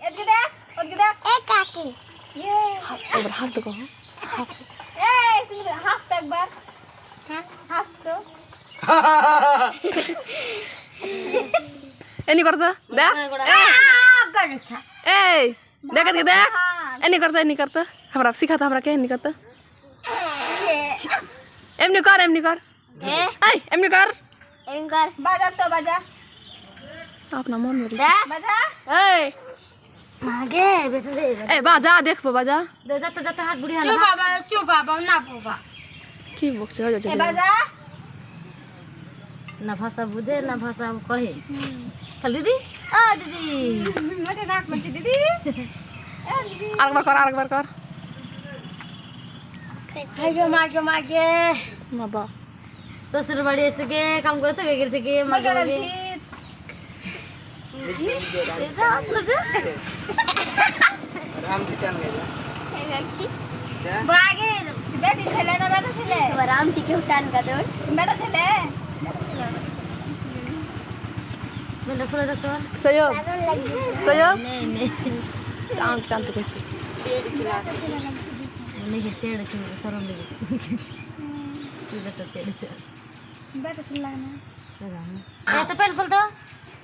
এদিকে দেখ এ কাকি হাস তো কহ এই শুনবি হাস তো একবার হ্যাঁ হাস তো এনি করতা দেখ এই देख के देख एनी करता हमरा सिखाता हमरा के एनी करता एमनी कर ए एमनी कर बाजा तो बाजा अपना मन में बाजा ए मागे बेटा दे ए बाजा देख बाजा दे जाता हाथ बुढ़िया चुप बाबा ना बाबा की बकछ हो ए बाजा ना भाषा बुझे ना भाषा कहे चल दीदी आ दीदी मोटे नाक में दीदी आर बार कर हाय मागे माबा ससुर बाड़ी से के काम करते के गिरते के मागे मगर राम टिकन बागे बेटी छले ना बेटा छले राम टिके उठान का दौड़ बेटा छले मैंने फुला तो सयो नहीं टांग तो कहती नहीं तेड़ के सरम लगे इधर तो तेड़ से बेटा छला ना ए तो पहले फुल तो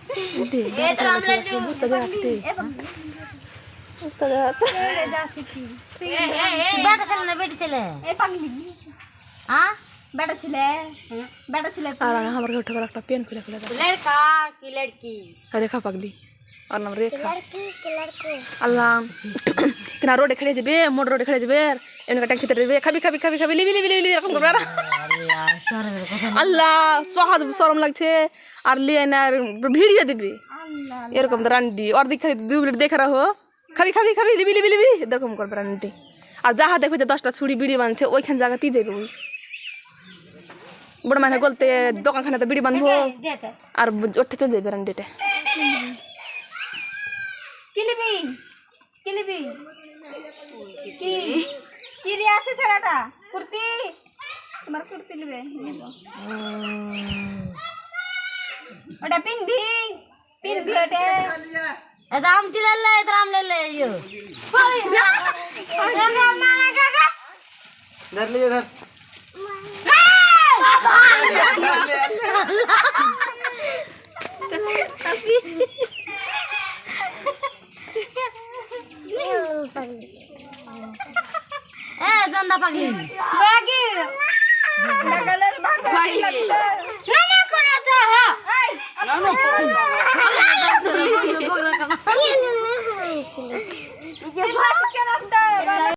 ए राम लड्डू ए जा सीखी बेटा चले ना बेटी चले ए पगली हां बेटा छले और हमरा के उठा रखता पेन खुला लड़का की लड़की देखा पगली और नाम रेखा लड़की के लड़को अल्लाह किना रोड खड़े जेबे मोड़ रोड खड़े जेबे एनका टैक्सी तेरे खाबी लिबी रकम करबा अल्लाह स्वाद शरम लागछे আর লে না ভিডিও দিবি এরকম রান্ডি আর দেখ 2 মিনিট দেখে রাখো খাবি লিবি এরকম করবে রান্ডি আর যাহা দেখবে যে 10টা ছুরি বিড়ি বানছে ওইখান জায়গাতেই যাবে ওই বড় মানে গলতে দোকানখানাতে বিড়ি বানবো আর ওঠে চলে যাবে রান্ডিটা কিলিবি কি রে আছে ছেলেটা কুর্তি তোমার কুর্তি নেবে ওটা পিনবি ওটা राम ले ले यो धर लिए धर ए जंदा पगली बागी लगल भागी ना करो तो हां बोल रहा चिल्ला के रख दे